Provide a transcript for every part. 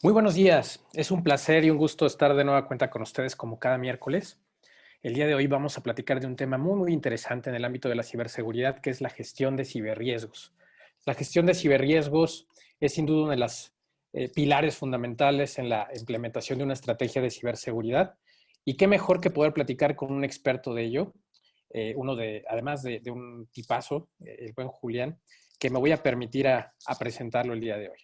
Muy buenos días. Es un placer y un gusto estar de nueva cuenta con ustedes como cada miércoles. El día de hoy vamos a platicar de un tema muy interesante en el ámbito de la ciberseguridad, que es la gestión de ciberriesgos. La gestión de ciberriesgos es sin duda uno de los pilares fundamentales en la implementación de una estrategia de ciberseguridad. Y qué mejor que poder platicar con un experto de ello, además de un tipazo, el buen Julián, que me voy a permitir a presentarlo el día de hoy.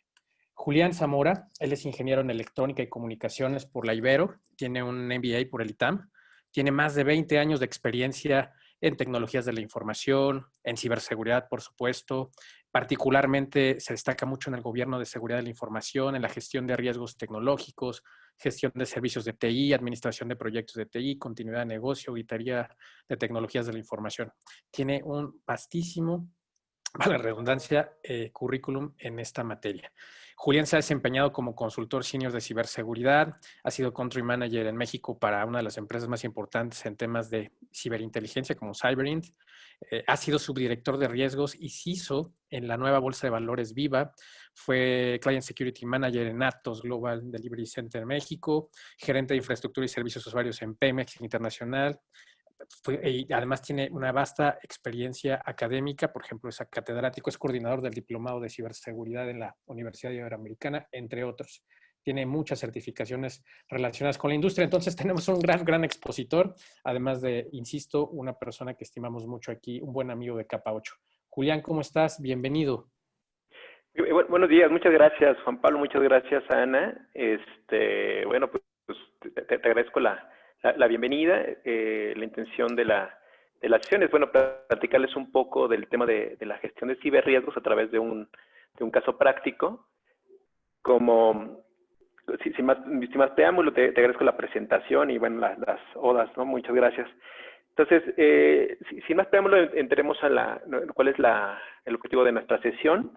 Julián Zamora, él es ingeniero en electrónica y comunicaciones por la Ibero, tiene un MBA por el ITAM, tiene más de 20 años de experiencia en tecnologías de la información, en ciberseguridad, por supuesto. Particularmente se destaca mucho en el gobierno de seguridad de la información, en la gestión de riesgos tecnológicos, gestión de servicios de TI, administración de proyectos de TI, continuidad de negocio, auditoría de tecnologías de la información. Tiene un vastísimo, a la redundancia, currículum en esta materia. Julián se ha desempeñado como consultor senior de ciberseguridad, ha sido country manager en México para una de las empresas más importantes en temas de ciberinteligencia como Cyberint, ha sido subdirector de riesgos y CISO en la nueva bolsa de valores Viva, fue Client Security Manager en Atos Global Delivery Center México, gerente de infraestructura y servicios usuarios en Pemex Internacional, y además tiene una vasta experiencia académica, por ejemplo, es catedrático, es coordinador del Diplomado de Ciberseguridad en la Universidad Iberoamericana, entre otros. Tiene muchas certificaciones relacionadas con la industria, entonces tenemos un gran expositor, además de, insisto, una persona que estimamos mucho aquí, un buen amigo de Capa 8. Julián, ¿cómo estás? Bienvenido. Buenos días, muchas gracias Juan Pablo, muchas gracias Ana. Bueno, pues te agradezco la bienvenida. La intención de la sesión es, bueno, platicarles un poco del tema de la gestión de ciberriesgos a través de un caso práctico. Como, sin más preámbulo, te agradezco la presentación y, bueno, las odas, ¿no? Muchas gracias. Entonces, sin más preámbulo, entremos a cuál es el objetivo de nuestra sesión.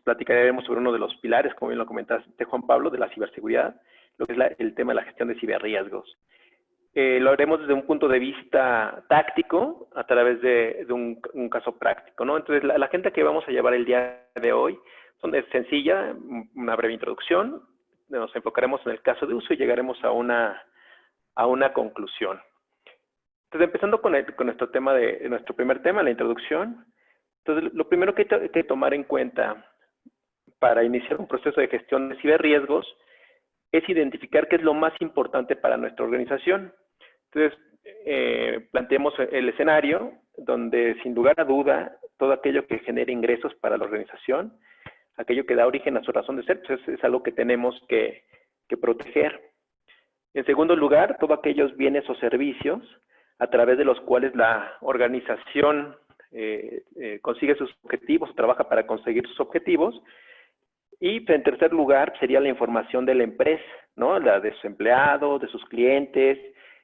Platicaremos sobre uno de los pilares, como bien lo comentaste, Juan Pablo, de la ciberseguridad, lo que es el tema de la gestión de ciberriesgos. Lo haremos desde un punto de vista táctico, a través de un caso práctico, ¿no? Entonces, la agenda que vamos a llevar el día de hoy es sencilla, una breve introducción, nos enfocaremos en el caso de uso y llegaremos a una conclusión. Entonces, empezando con nuestro primer tema, la introducción. Entonces, lo primero que hay que tomar en cuenta para iniciar un proceso de gestión de ciberriesgos es identificar qué es lo más importante para nuestra organización. Entonces, planteemos el escenario donde, sin lugar a duda, todo aquello que genere ingresos para la organización, aquello que da origen a su razón de ser, pues es algo que tenemos que proteger. En segundo lugar, todos aquellos bienes o servicios a través de los cuales la organización consigue sus objetivos, trabaja para conseguir sus objetivos. Y en tercer lugar sería la información de la empresa, ¿no? La de sus empleados, de sus clientes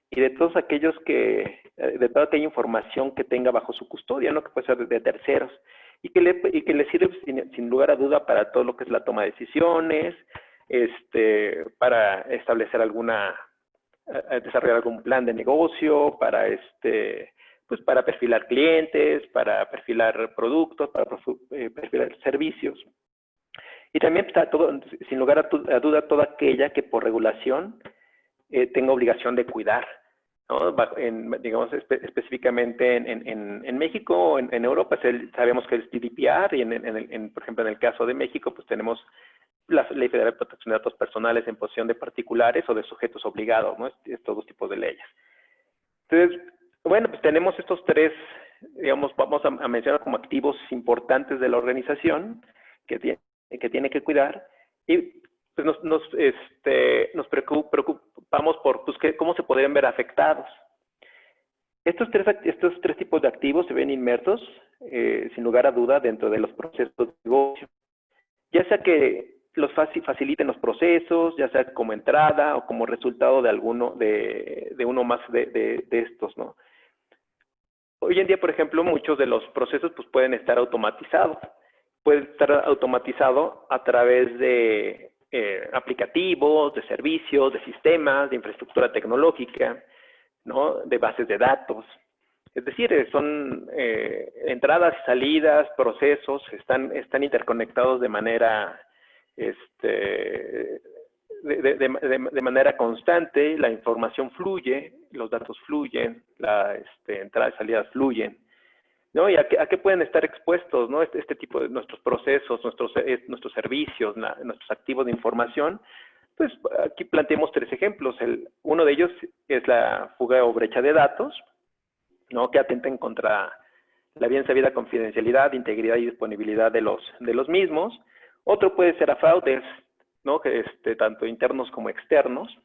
y de todos aquellos de toda aquella información que tenga bajo su custodia, ¿no? Que puede ser de terceros y que le sirve sin lugar a duda para todo lo que es la toma de decisiones, para establecer desarrollar algún plan de negocio, pues para perfilar clientes, para perfilar productos, para perfilar servicios. Y también está sin lugar a duda, toda aquella que por regulación tenga obligación de cuidar, ¿no? Digamos, específicamente en México o en Europa, sabemos que es GDPR y por ejemplo, en el caso de México, pues tenemos la Ley Federal de Protección de Datos Personales en posesión de particulares o de sujetos obligados, ¿no? Estos dos tipos de leyes. Entonces, bueno, pues tenemos estos tres, digamos, vamos a mencionar como activos importantes de la organización que tiene que cuidar, y pues nos preocupamos por cómo se podrían ver afectados. Estos tres tipos de activos se ven inmersos, sin lugar a duda, dentro de los procesos de negocio. Ya sea que los faciliten los procesos, ya sea como entrada o como resultado de uno más de estos, ¿no? Hoy en día, por ejemplo, muchos de los procesos pues, pueden estar automatizados. Puede estar automatizado a través de aplicativos, de servicios, de sistemas, de infraestructura tecnológica, ¿no? De bases de datos. Es decir, son entradas y salidas, procesos, están interconectados de manera de manera constante, la información fluye, los datos fluyen, entradas y salidas fluyen, ¿no? ¿Y a qué pueden estar expuestos, ¿no? Este tipo de nuestros procesos, nuestros servicios, nuestros activos de información? Pues aquí planteamos 3 ejemplos. Uno de ellos es la fuga o brecha de datos, ¿no? Que atenten contra la bien sabida confidencialidad, integridad y disponibilidad de los mismos. Otro puede ser a fraudes, ¿no? Que tanto internos como externos.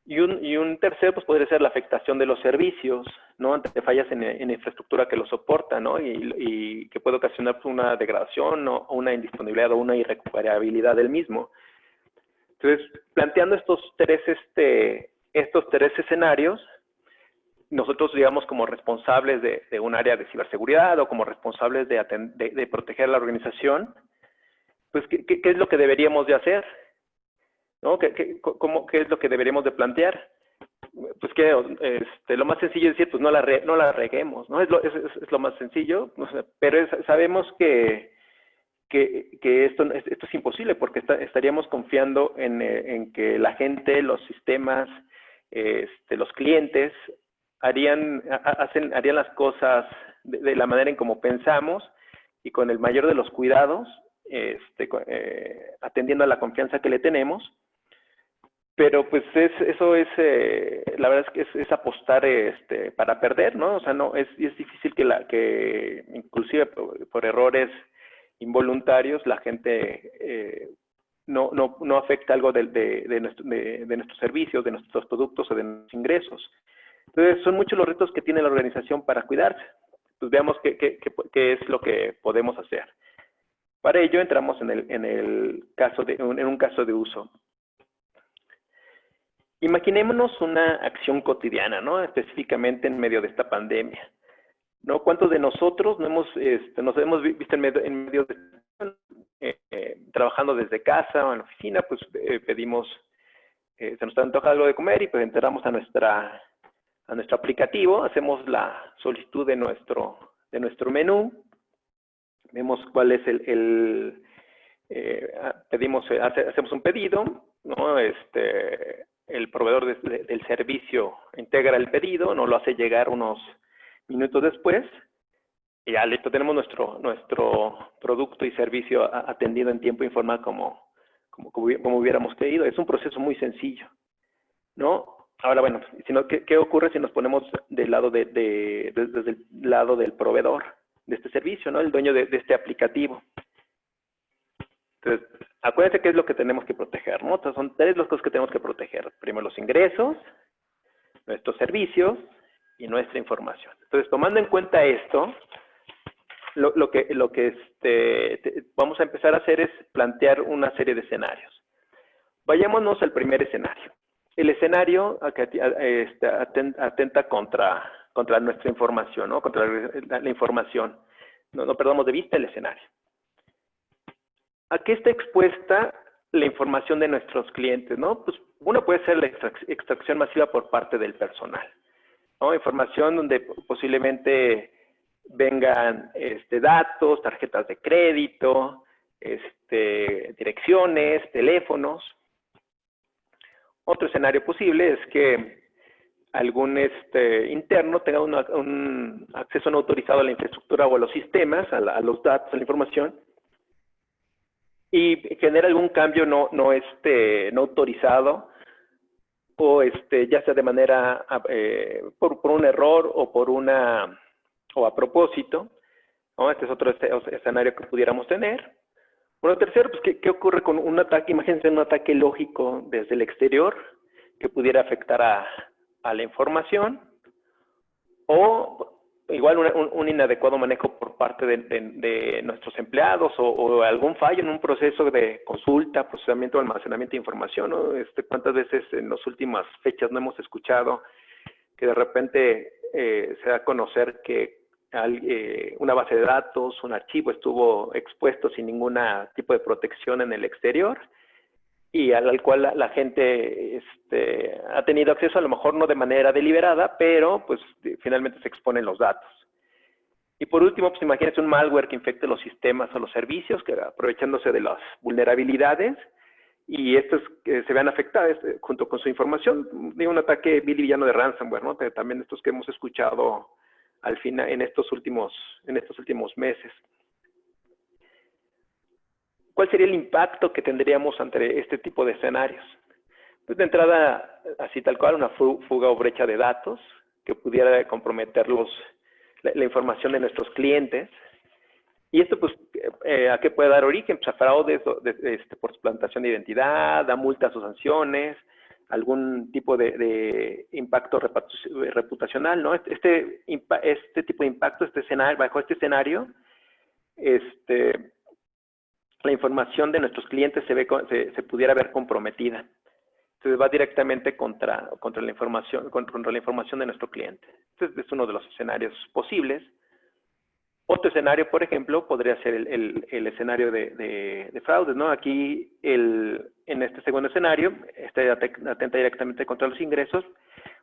Y un tercero, pues podría ser la afectación de los servicios, ¿no? Ante fallas en infraestructura que lo soporta, ¿no? Y que puede ocasionar una degradación o una indisponibilidad o una irrecuperabilidad del mismo. Entonces, planteando estos tres escenarios, nosotros, digamos, como responsables de un área de ciberseguridad o como responsables de proteger la organización, pues, ¿qué es lo que deberíamos de hacer? ¿No? ¿Qué es lo que deberíamos de plantear? Pues que lo más sencillo es decir, pues no la reguemos, ¿no? Es lo más sencillo, o sea, pero sabemos que esto es imposible porque estaríamos confiando en que la gente, los sistemas, los clientes harían las cosas de la manera en como pensamos y con el mayor de los cuidados, atendiendo a la confianza que le tenemos. Pero pues eso es, la verdad es que es apostar para perder, ¿no? O sea, no, es difícil que inclusive por errores involuntarios la gente no afecta algo de nuestros servicios, de nuestros productos o de nuestros ingresos. Entonces, son muchos los retos que tiene la organización para cuidarse. Pues veamos qué es lo que podemos hacer. Para ello entramos en un caso de uso. Imaginémonos una acción cotidiana, ¿no? Específicamente en medio de esta pandemia, ¿no? ¿Cuántos de nosotros nos hemos visto en medio de trabajando desde casa o en la oficina? Pues pedimos, se nos antoja algo de comer y pues entramos a nuestro aplicativo, hacemos la solicitud de nuestro menú, vemos cuál es hacemos un pedido, ¿no? El proveedor del servicio integra el pedido, nos lo hace llegar unos minutos después, y ya listo, tenemos nuestro producto y servicio atendido en tiempo informal como hubiéramos querido. Es un proceso muy sencillo, ¿no? Ahora, bueno, ¿qué ocurre si nos ponemos desde el lado del proveedor de este servicio, ¿no? El dueño de este aplicativo. Entonces, acuérdense qué es lo que tenemos que proteger, ¿no? Entonces, son 3 las cosas que tenemos que proteger. Primero, los ingresos, nuestros servicios y nuestra información. Entonces, tomando en cuenta esto, lo que vamos a empezar a hacer es plantear una serie de escenarios. Vayámonos al primer escenario. El escenario atenta contra nuestra información, ¿no? Contra la información. No perdamos de vista el escenario. ¿A qué está expuesta la información de nuestros clientes, no? Pues uno puede ser la extracción masiva por parte del personal, ¿no? Información donde posiblemente vengan datos, tarjetas de crédito, direcciones, teléfonos. Otro escenario posible es que algún interno tenga un acceso no autorizado a la infraestructura o a los sistemas, a los datos, a la información, y genera algún cambio no autorizado, o ya sea de manera por un error o a propósito, ¿no? Este es otro escenario que pudiéramos tener. Bueno, tercero, pues, ¿qué ocurre con un ataque? Imagínense un ataque lógico desde el exterior que pudiera afectar a la información, o igual un inadecuado manejo por parte de nuestros empleados o algún fallo en un proceso de consulta, procesamiento o almacenamiento de información, ¿no? ¿Cuántas veces en las últimas fechas no hemos escuchado que de repente se da a conocer que una base de datos, un archivo estuvo expuesto sin ningún tipo de protección en el exterior y al cual la gente ha tenido acceso, a lo mejor no de manera deliberada, pero pues finalmente se exponen los datos? y por último, pues imagínense un malware que infecte los sistemas o los servicios, que aprovechándose de las vulnerabilidades, y estos se vean afectados junto con su información, de un ataque vil y villano de ransomware, ¿no? También estos que hemos escuchado al final en estos últimos meses. ¿Cuál sería el impacto que tendríamos ante este tipo de escenarios? Pues de entrada, así tal cual, una fuga o brecha de datos que pudiera comprometer la información de nuestros clientes. Y esto, pues, ¿a qué puede dar origen? Pues a fraudes por suplantación de identidad, a multas o sanciones, algún tipo de impacto reputacional, ¿no? Este tipo de impacto, bajo este escenario, la información de nuestros clientes se pudiera ver comprometida. Entonces va directamente contra la información de nuestro cliente. Este es uno de los escenarios posibles. Otro escenario, por ejemplo, podría ser el escenario de fraudes, ¿no? Aquí, en este segundo escenario, atenta directamente contra los ingresos.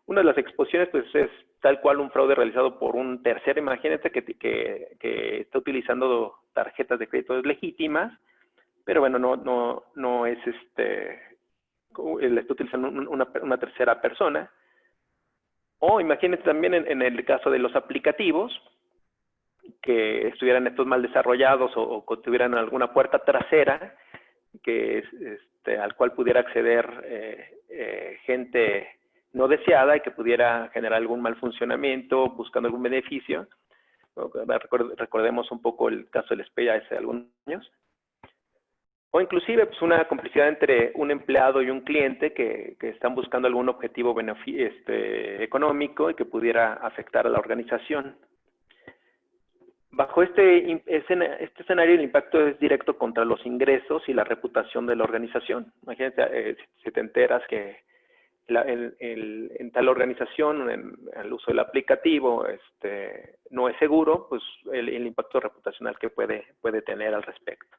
Una de las exposiciones, pues, es tal cual un fraude realizado por un tercero. Imagínense que está utilizando tarjetas de crédito legítimas, pero bueno, no es le está utilizando una tercera persona. O imagínense también en el caso de los aplicativos, que estuvieran estos mal desarrollados o que tuvieran alguna puerta trasera que al cual pudiera acceder gente no deseada y que pudiera generar algún mal funcionamiento buscando algún beneficio. Recordemos un poco el caso del SPEI hace algunos años. O inclusive, pues, una complicidad entre un empleado y un cliente que están buscando algún objetivo económico y que pudiera afectar a la organización. Bajo este escenario, el impacto es directo contra los ingresos y la reputación de la organización. Imagínate, si te enteras que en tal organización el uso del aplicativo no es seguro, pues el impacto reputacional que puede tener al respecto.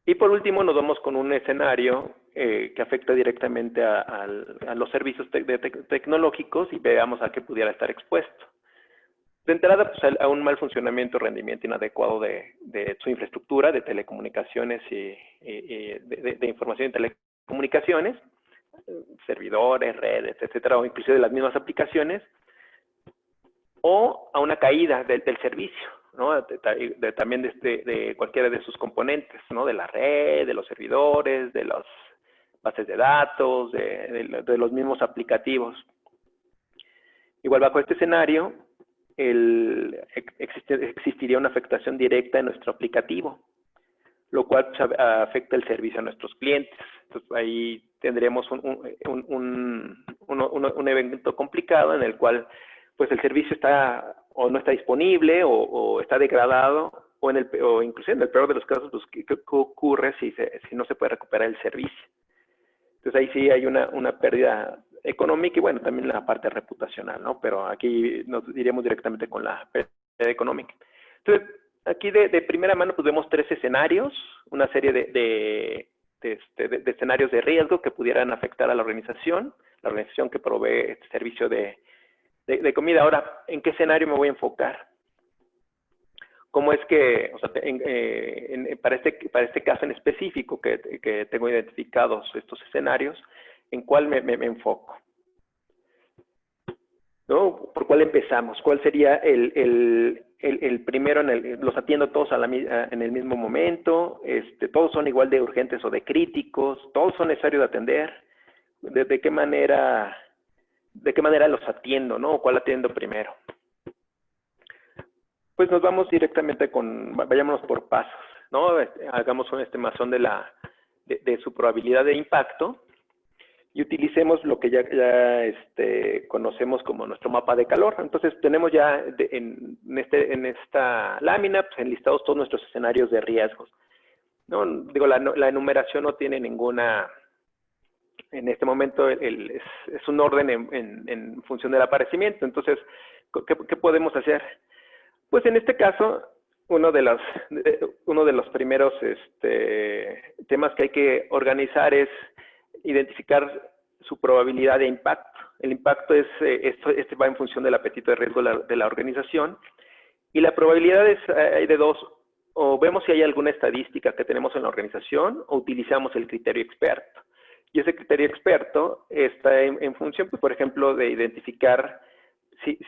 Y por último, nos vamos con un escenario que afecta directamente a los servicios tecnológicos y veamos a qué pudiera estar expuesto. De entrada, pues, a un mal funcionamiento o rendimiento inadecuado de su infraestructura de telecomunicaciones y de información y telecomunicaciones, servidores, redes, etcétera, o inclusive de las mismas aplicaciones, o a una caída del servicio, ¿no? También de cualquiera de sus componentes, ¿no? De la red, de los servidores, de las bases de datos, de los mismos aplicativos. Igual bajo este escenario, existiría una afectación directa en nuestro aplicativo, lo cual afecta el servicio a nuestros clientes. Entonces ahí tendremos un evento complicado en el cual, pues, el servicio o no está disponible o está degradado, o inclusive en el peor de los casos, pues, ¿qué ocurre si no se puede recuperar el servicio? Entonces ahí sí hay una pérdida económica y, bueno, también la parte reputacional, ¿no? Pero aquí nos iríamos directamente con la pérdida económica. Entonces, aquí de primera mano, pues, vemos 3 escenarios, una serie de escenarios de riesgo que pudieran afectar a la organización que provee este servicio de comida. Ahora, ¿en qué escenario me voy a enfocar? ¿Cómo es que, o sea, para este caso en específico que tengo identificados estos escenarios, en cuál me enfoco? ¿No? ¿Por cuál empezamos? ¿Cuál sería el primero? ¿Los atiendo todos en el mismo momento? ¿Todos son igual de urgentes o de críticos? ¿Todos son necesarios de atender? ¿De qué manera los atiendo, ¿no? ¿Cuál atiendo primero? Pues nos vamos directamente vayámonos por pasos, ¿no? Hagamos una estimación de su probabilidad de impacto y utilicemos lo que ya conocemos como nuestro mapa de calor. Entonces tenemos ya en esta lámina, pues, enlistados todos nuestros escenarios de riesgos, ¿no? Digo, la enumeración no tiene ninguna, en este momento es un orden en función del aparecimiento. Entonces, ¿qué podemos hacer? Pues en este caso, uno de los primeros temas que hay que organizar es identificar su probabilidad de impacto. El impacto este va en función del apetito de riesgo de la organización. Y la probabilidad hay de dos: o vemos si hay alguna estadística que tenemos en la organización, o utilizamos el criterio experto. Y ese criterio experto está en función, pues, por ejemplo, de identificar si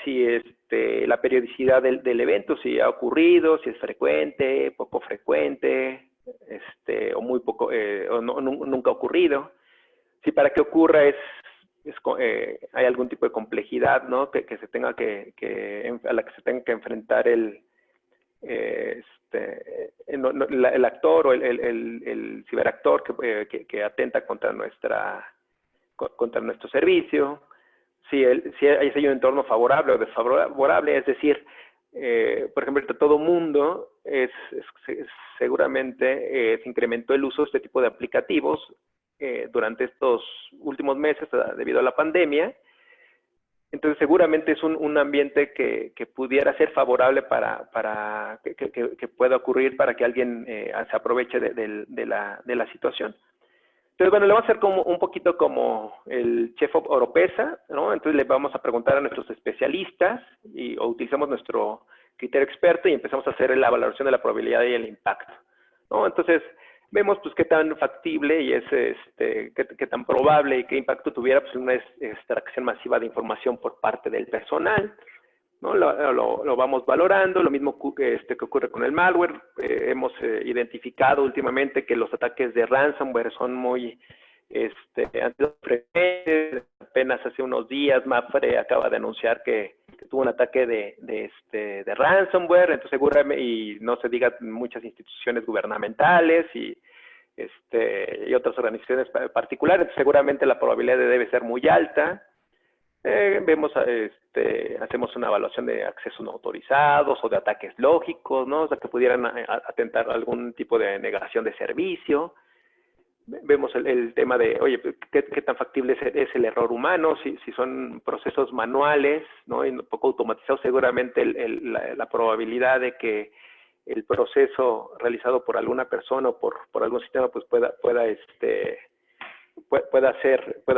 la periodicidad del evento, si ha ocurrido, si es frecuente, poco frecuente, o muy poco, o nunca ha ocurrido. Si para que ocurra hay algún tipo de complejidad, ¿no? Que se tenga a la que se tenga que enfrentar el actor o el ciberactor que atenta contra nuestro servicio. Si hay un entorno favorable o desfavorable, es decir, por ejemplo, todo mundo seguramente se incrementó el uso de este tipo de aplicativos durante estos últimos meses debido a la pandemia. Entonces, seguramente es un ambiente que pudiera ser favorable para que pueda ocurrir, para que alguien se aproveche de la situación. Entonces, bueno, le vamos a hacer un poquito como el chef Oropesa, ¿no? Entonces, le vamos a preguntar a nuestros especialistas o utilizamos nuestro criterio experto y empezamos a hacer la valoración de la probabilidad y el impacto, ¿no? Entonces, vemos pues qué tan factible y qué tan probable y qué impacto tuviera pues una extracción masiva de información por parte del personal, ¿no? Lo vamos valorando. Lo mismo que ocurre con el malware. Hemos identificado últimamente que los ataques de ransomware son muy frecuentes. Apenas hace unos días MAPFRE acaba de anunciar que tuvo un ataque de ransomware. Entonces, seguramente, y no se diga, muchas instituciones gubernamentales y otras organizaciones particulares. Entonces, seguramente la probabilidad debe ser muy alta. Hacemos una evaluación de accesos no autorizados o de ataques lógicos, ¿no? O sea, que pudieran atentar a algún tipo de negación de servicio. Vemos el tema de, oye, ¿qué tan factible es el error humano? Si son procesos manuales, ¿no? Y un poco automatizados, seguramente la probabilidad de que el proceso realizado por alguna persona o por algún sistema pues pueda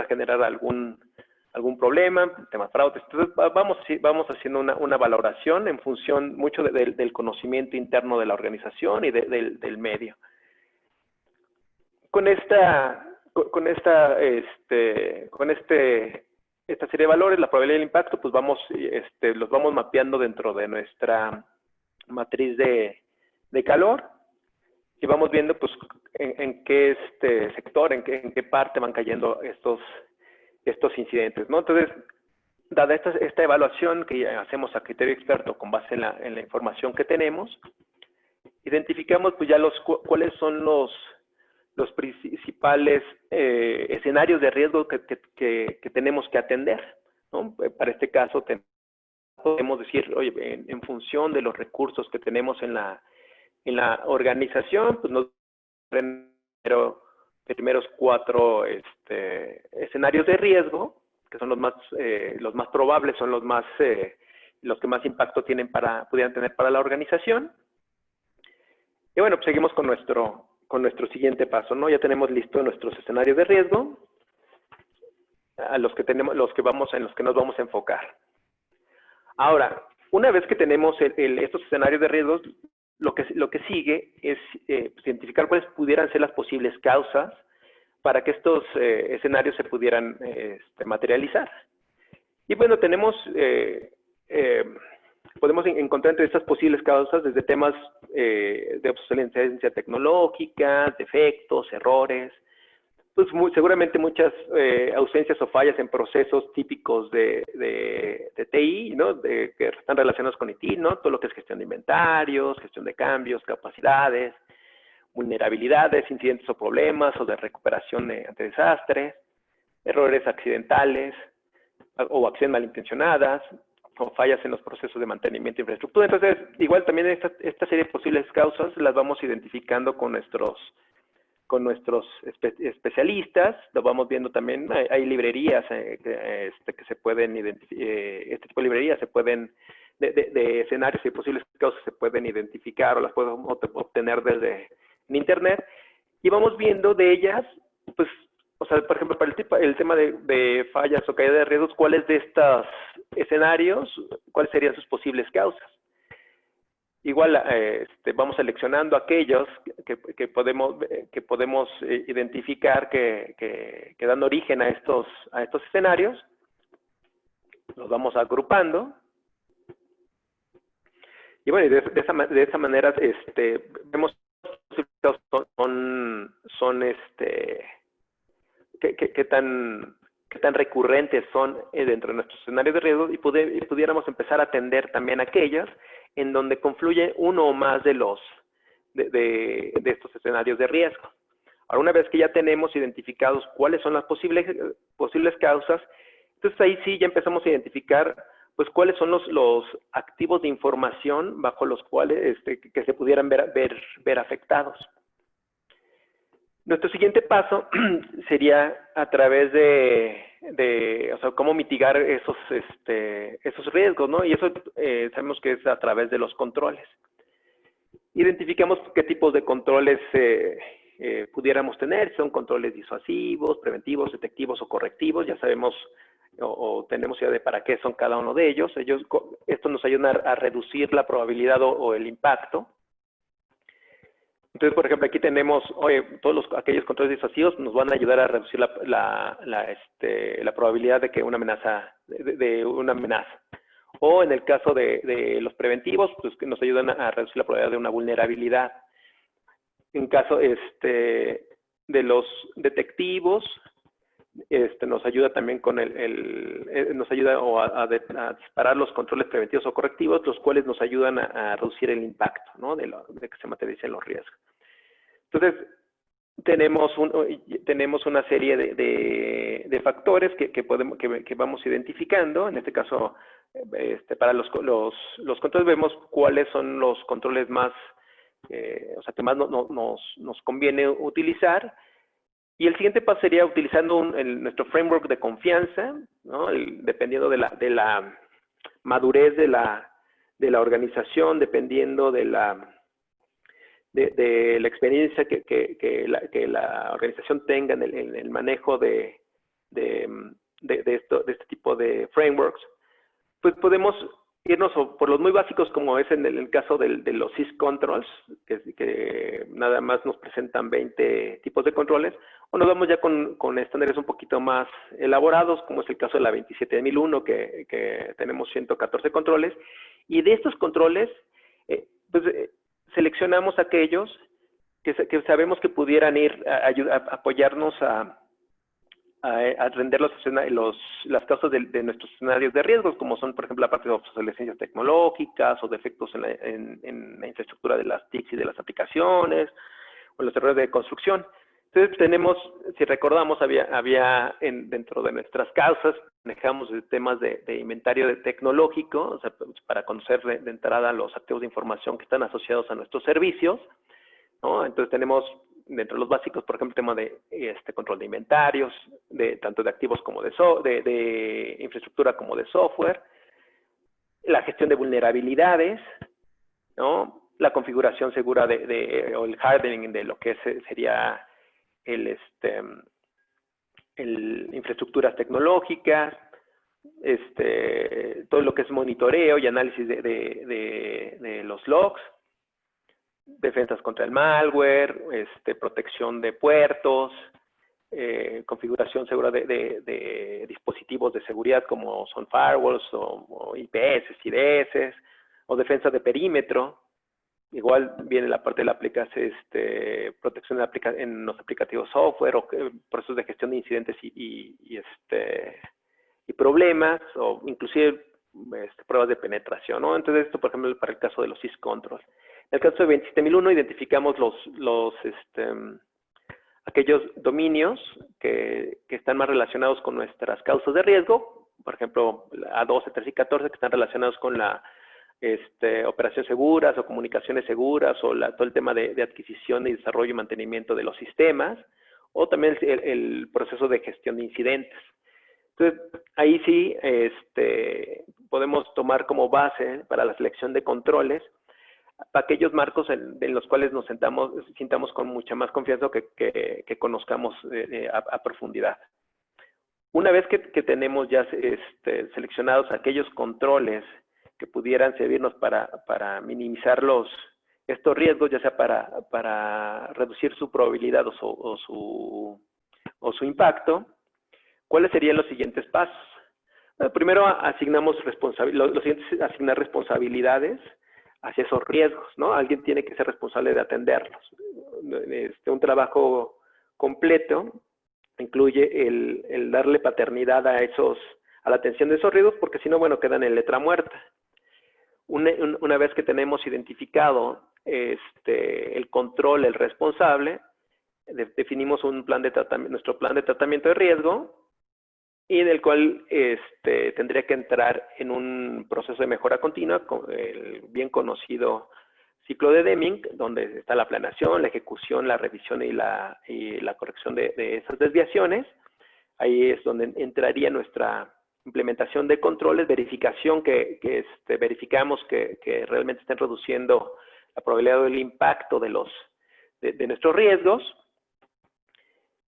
generar algún problema, temas fraudes. Entonces, vamos haciendo una valoración en función mucho del conocimiento interno de la organización y del medio. Esta serie de valores, la probabilidad del impacto, pues los vamos mapeando dentro de nuestra matriz de calor y vamos viendo pues en qué sector, en qué parte van cayendo estos incidentes, ¿no? Entonces, dada esta evaluación que hacemos a criterio experto con base en la información que tenemos, identificamos pues ya cuáles son los principales escenarios de riesgo que tenemos que atender, ¿no? Para este caso podemos decir, oye, en función de los recursos que tenemos en la organización, pues nos primeros 4 escenarios de riesgo, que son los más probables, son los que más impacto pudieran tener para la organización. Y bueno, pues seguimos con nuestro siguiente paso, ¿no? Ya tenemos listos nuestros escenarios de riesgo, en los que nos vamos a enfocar. Ahora, una vez que tenemos estos escenarios de riesgos, lo que sigue es identificar cuáles pudieran ser las posibles causas para que estos escenarios se pudieran materializar. Y bueno, podemos encontrar entre estas posibles causas desde temas de obsolescencia tecnológica, defectos, errores, pues seguramente muchas ausencias o fallas en procesos típicos de TI, ¿no? Que están relacionados con IT, ¿no? Todo lo que es gestión de inventarios, gestión de cambios, capacidades, vulnerabilidades, incidentes o problemas, o de recuperación ante desastres, errores accidentales o acciones malintencionadas, o fallas en los procesos de mantenimiento de infraestructura. Entonces, igual también esta serie de posibles causas las vamos identificando con nuestros especialistas. Lo vamos viendo también. Hay librerías que se pueden identificar, este tipo de librerías se pueden, de escenarios y posibles causas se pueden identificar o las podemos obtener desde en internet, y vamos viendo de ellas, pues, o sea, por ejemplo, para el tema de fallas o caída de riesgos, ¿cuáles de estos escenarios, cuáles serían sus posibles causas? Igual vamos seleccionando aquellos que podemos identificar que dan origen a estos escenarios, los vamos agrupando, y bueno, de esa manera vemos son qué tan recurrentes son dentro de nuestros escenarios de riesgo, y pudiéramos empezar a atender también aquellas en donde confluye uno o más de estos escenarios de riesgo. Ahora, una vez que ya tenemos identificados cuáles son las posibles causas, entonces ahí sí ya empezamos a identificar pues cuáles son los activos de información bajo los cuales que se pudieran ver afectados. Nuestro siguiente paso sería a través o sea, cómo mitigar esos riesgos, ¿no? Y eso sabemos que es a través de los controles. Identificamos qué tipos de controles pudiéramos tener, son controles disuasivos, preventivos, detectivos o correctivos. Ya sabemos o tenemos idea de para qué son cada uno de ellos. Esto nos ayuda a reducir la probabilidad o el impacto. Entonces, por ejemplo, aquí tenemos, aquellos controles disuasivos nos van a ayudar a reducir la probabilidad de que una amenaza. O en el caso de los preventivos, pues que nos ayudan a reducir la probabilidad de una vulnerabilidad. En caso de los detectivos, nos ayuda también con nos ayuda a disparar los controles preventivos o correctivos, los cuales nos ayudan a reducir el impacto, ¿no? de que se materialicen los riesgos. Entonces, tenemos una serie de factores que vamos identificando. En este caso, para los controles vemos cuáles son los controles más, o sea, que más nos conviene utilizar. Y el siguiente paso sería utilizando nuestro framework de confianza, ¿no? Dependiendo de la madurez de la organización, dependiendo de la experiencia que la organización tenga en el manejo de este tipo de frameworks, pues podemos irnos por los muy básicos, como es en el caso de los syscontrols, que nada más nos presentan 20 tipos de controles, o nos vamos ya con estándares un poquito más elaborados, como es el caso de la 27001, que tenemos 114 controles, y de estos controles, seleccionamos aquellos que sabemos que pudieran ir a apoyarnos a atender las causas de nuestros escenarios de riesgos, como son, por ejemplo, la parte de obsolescencias tecnológicas o defectos en la infraestructura de las TICs y de las aplicaciones, o los errores de construcción. Entonces tenemos, si recordamos, había dentro de nuestras causas, manejamos temas de inventario tecnológico, o sea, para conocer de entrada los activos de información que están asociados a nuestros servicios, ¿no? Entonces tenemos dentro de los básicos, por ejemplo, el tema de control de inventarios, tanto de activos como de infraestructura como de software, la gestión de vulnerabilidades, ¿no? La configuración segura o el hardening de lo que sería infraestructuras tecnológicas, todo lo que es monitoreo y análisis de los logs, defensas contra el malware, protección de puertos, configuración segura de dispositivos de seguridad como son firewalls o IPS, IDS, o defensa de perímetro. Igual viene la parte de la aplicación, protección en los aplicativos software o procesos de gestión de incidentes y problemas, o inclusive pruebas de penetración, ¿no? Entonces esto, por ejemplo, para el caso de los syscontrols. En el caso de 27001 identificamos aquellos dominios que están más relacionados con nuestras causas de riesgo, por ejemplo, A12, 13 y 14, que están relacionados con la operaciones seguras o comunicaciones seguras, o todo el tema de adquisición y desarrollo y mantenimiento de los sistemas, o también el proceso de gestión de incidentes. Entonces, ahí sí podemos tomar como base para la selección de controles para aquellos marcos en los cuales nos sintamos con mucha más confianza que conozcamos a profundidad. Una vez que tenemos ya seleccionados aquellos controles que pudieran servirnos para minimizar estos riesgos, ya sea para reducir su probabilidad o su impacto, ¿cuáles serían los siguientes pasos? Bueno, primero asignamos lo siguiente es asignar responsabilidades hacia esos riesgos, ¿no? Alguien tiene que ser responsable de atenderlos. Un trabajo completo incluye el darle paternidad a la atención de esos riesgos, porque si no, bueno, quedan en letra muerta. Una vez que tenemos identificado el control, el responsable, definimos nuestro plan de tratamiento de riesgo, y en el cual tendría que entrar en un proceso de mejora continua, con el bien conocido ciclo de Deming, donde está la planeación, la ejecución, la revisión y la corrección de esas desviaciones. Ahí es donde entraría nuestra implementación de controles, verificación que verificamos que realmente estén reduciendo la probabilidad del impacto de nuestros riesgos,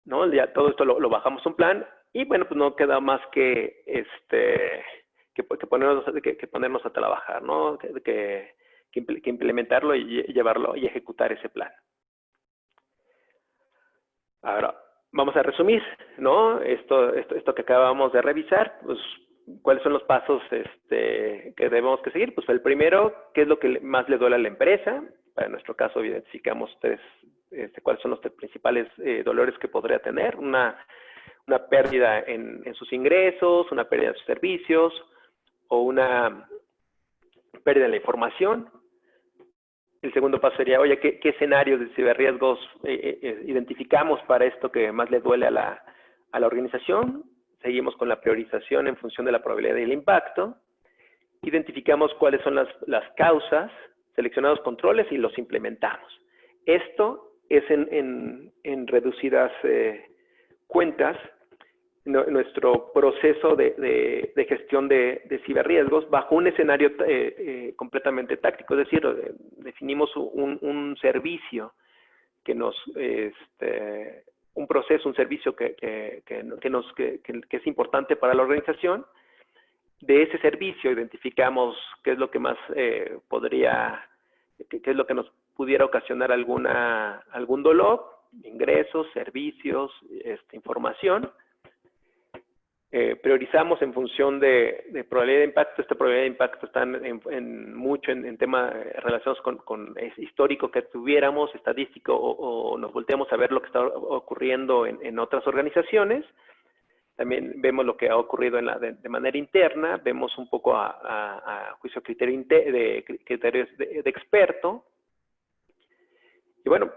¿no? Ya todo esto lo bajamos a un plan, y bueno, pues no queda más que ponernos a trabajar, ¿no? Que implementarlo y llevarlo y ejecutar ese plan. Ahora, vamos a resumir, ¿no? Esto que acabamos de revisar, pues, ¿cuáles son los pasos que debemos que seguir? Pues el primero, ¿qué es lo que más le duele a la empresa? Para nuestro caso, identificamos cuáles son los principales dolores que podría tener. Una pérdida en sus ingresos, una pérdida de sus servicios, o una pérdida de la información. El segundo paso sería, oye, ¿qué escenarios de ciberriesgos identificamos para esto que más le duele a la organización? Seguimos con la priorización en función de la probabilidad del impacto. Identificamos cuáles son las causas, seleccionamos controles y los implementamos. Esto es en reducidas cuentas nuestro proceso de gestión de ciberriesgos bajo un escenario completamente táctico. Es decir, definimos un servicio que un proceso, un servicio que es importante para la organización. De ese servicio identificamos qué es lo que más qué es lo que nos pudiera ocasionar algún dolor, ingresos, servicios, información. Priorizamos en función de probabilidad de impacto. Esta probabilidad de impacto está mucho en temas relacionados con histórico que tuviéramos, estadístico, o nos volteamos a ver lo que está ocurriendo en otras organizaciones. También vemos lo que ha ocurrido de manera interna, vemos un poco a juicio criterios de experto. Y bueno,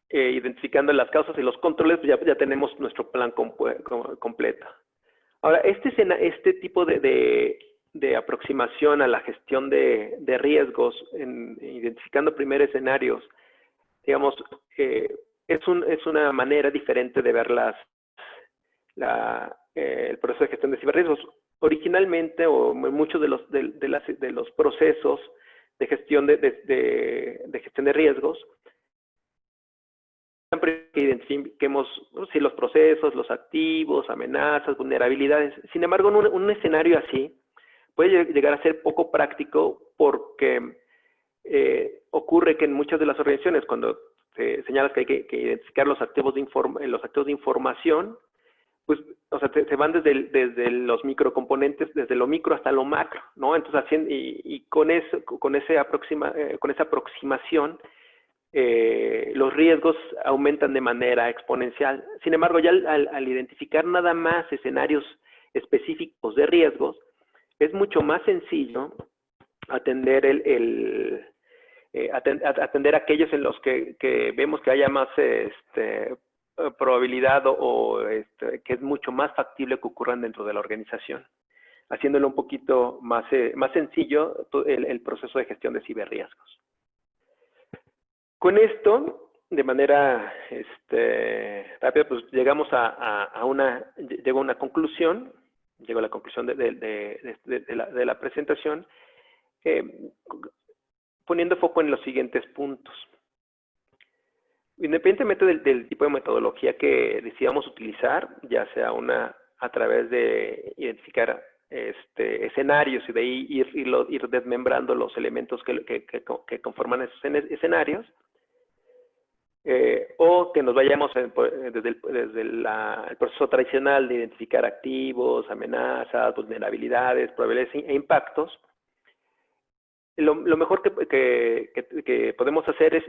identificando las causas y los controles, ya tenemos nuestro plan completo. Ahora, este tipo de aproximación a la gestión de riesgos, identificando primero escenarios, digamos, es una manera diferente de ver el proceso de gestión de ciberriesgos. Originalmente, o muchos de los procesos de gestión de gestión de riesgos, siempre que identifiquemos los procesos, los activos, amenazas, vulnerabilidades. Sin embargo, un escenario así puede llegar a ser poco práctico, porque ocurre que en muchas de las organizaciones, cuando señalas que hay que identificar los activos de información, pues, o sea, se van desde los microcomponentes, desde lo micro hasta lo macro, ¿no? Entonces, con esa aproximación, los riesgos aumentan de manera exponencial. Sin embargo, ya al identificar nada más escenarios específicos de riesgos, es mucho más sencillo atender atender aquellos en los que vemos que haya más probabilidad que es mucho más factible que ocurran dentro de la organización, haciéndolo un poquito más sencillo el proceso de gestión de ciberriesgos. Con esto, de manera rápida, pues llegamos llego a una conclusión, llego a la conclusión de la presentación. poniendo foco en los siguientes puntos. Independientemente del tipo de metodología que decidamos utilizar, ya sea a través de identificar escenarios y de ahí ir desmembrando los elementos que conforman esos escenarios, o que nos vayamos desde el proceso tradicional de identificar activos, amenazas, vulnerabilidades, probabilidades e impactos. Lo mejor que podemos hacer es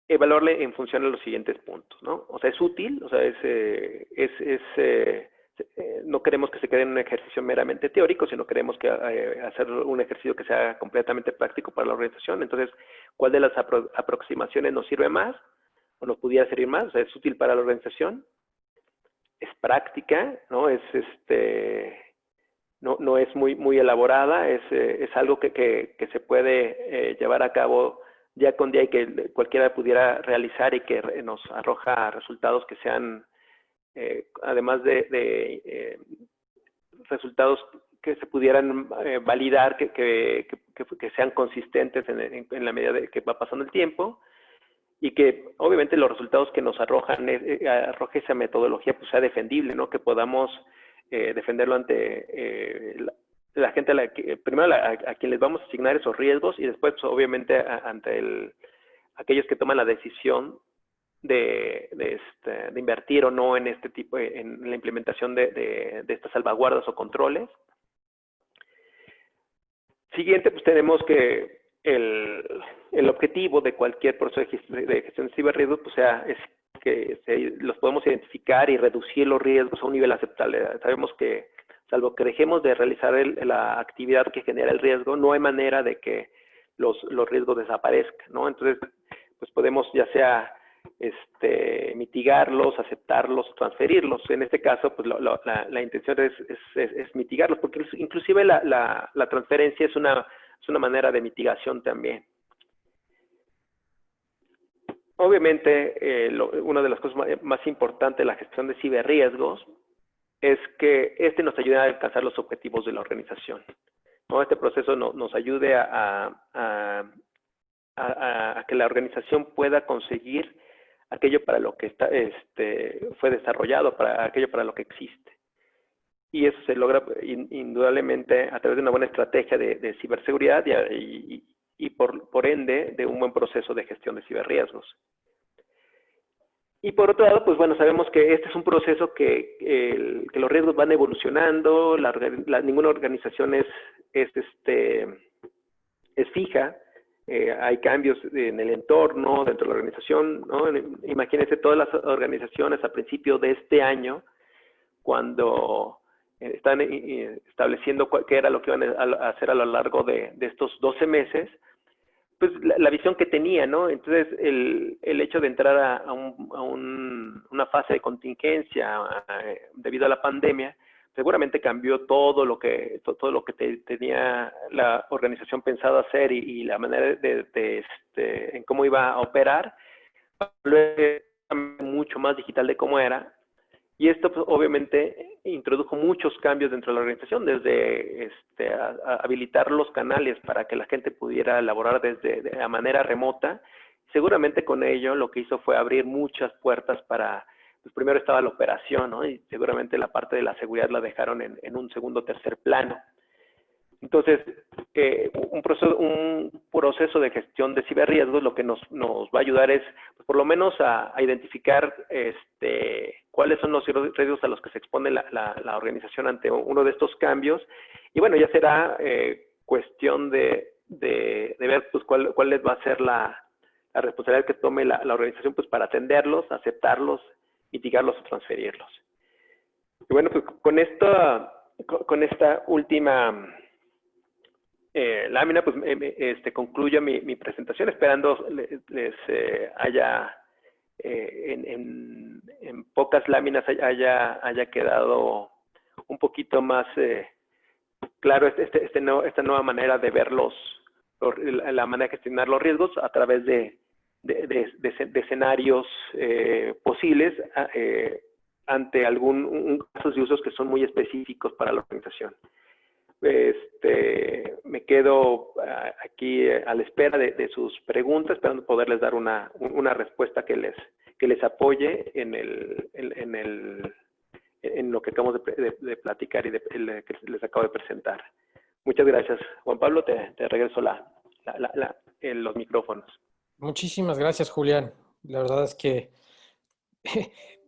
evaluarle en función de los siguientes puntos, ¿no? O sea, es útil, o sea, no queremos que se quede en un ejercicio meramente teórico, sino queremos hacer un ejercicio que sea completamente práctico para la organización. Entonces, ¿cuál de las aproximaciones nos sirve más o nos pudiera servir más? O sea, es útil para la organización, es práctica, ¿no? No es muy elaborada, es algo que se puede llevar a cabo día con día y que cualquiera pudiera realizar y que nos arroja resultados que sean, además de resultados que se pudieran validar, que sean consistentes en la medida de que va pasando el tiempo, y que obviamente los resultados que nos arroje esa metodología pues sea defendible, ¿no? Que podamos defenderlo ante la gente, primero a quien les vamos a asignar esos riesgos, y después pues, obviamente ante aquellos que toman la decisión de invertir o no en este tipo, en la implementación de estas salvaguardas o controles. Siguiente, pues tenemos que el objetivo de cualquier proceso de gestión de ciberriesgos, pues es que los podemos identificar y reducir los riesgos a un nivel aceptable. Sabemos que, salvo que dejemos de realizar la actividad que genera el riesgo, no hay manera de que los riesgos desaparezcan, ¿no? Entonces, pues podemos ya sea mitigarlos, aceptarlos, transferirlos. En este caso, pues la intención es mitigarlos, porque inclusive la transferencia es una manera de mitigación también. Obviamente, una de las cosas más importantes de la gestión de ciberriesgos es que nos ayude a alcanzar los objetivos de la organización, ¿no? Este proceso nos ayude a que la organización pueda conseguir aquello para lo que fue desarrollado, para aquello para lo que existe. Y eso se logra indudablemente a través de una buena estrategia de ciberseguridad y por ende de un buen proceso de gestión de ciberriesgos. Y por otro lado, pues bueno, sabemos que este es un proceso que los riesgos van evolucionando, ninguna organización es fija, hay cambios en el entorno, dentro de la organización, ¿no? Imagínense todas las organizaciones a principio de este año, cuando están estableciendo qué era lo que iban a hacer a lo largo de estos 12 meses, pues la visión que tenía, ¿no? Entonces, el hecho de entrar a una fase de contingencia debido a la pandemia, seguramente cambió todo lo que tenía la organización pensado hacer y la manera en cómo iba a operar, mucho más digital de cómo era. Y esto pues, obviamente introdujo muchos cambios dentro de la organización, desde habilitar los canales para que la gente pudiera elaborar de la manera remota. Seguramente con ello lo que hizo fue abrir muchas puertas para, pues primero estaba la operación, ¿no? Y seguramente la parte de la seguridad la dejaron en un segundo o tercer plano. Entonces, un proceso de gestión de ciberriesgos lo que nos va a ayudar es, pues, por lo menos a identificar cuáles son los riesgos a los que se expone la organización ante uno de estos cambios. Y bueno, ya será cuestión de ver pues, cuál les va a ser la responsabilidad que tome la organización pues, para atenderlos, aceptarlos, mitigarlos o transferirlos. Y bueno, pues con esta última lámina, pues concluyo mi presentación, esperando les haya, en pocas láminas haya quedado un poquito más claro esta nueva manera de ver la manera de gestionar los riesgos a través de escenarios posibles ante casos de usos que son muy específicos para la organización. Me me quedo aquí a la espera de sus preguntas, esperando poderles dar una respuesta que les apoye en lo que acabamos de platicar y que les acabo de presentar. Muchas gracias. Juan Pablo, te regreso los micrófonos. Muchísimas gracias, Julián. La verdad es que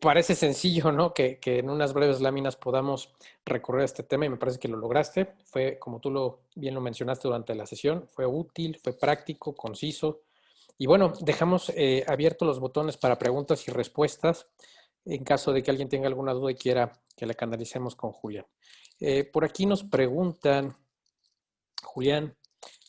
parece sencillo, ¿no? Que en unas breves láminas podamos recorrer este tema y me parece que lo lograste. Fue, como tú bien lo mencionaste durante la sesión, fue útil, fue práctico, conciso. Y bueno, dejamos abiertos los botones para preguntas y respuestas en caso de que alguien tenga alguna duda y quiera que la canalicemos con Julián. Por aquí nos preguntan, Julián,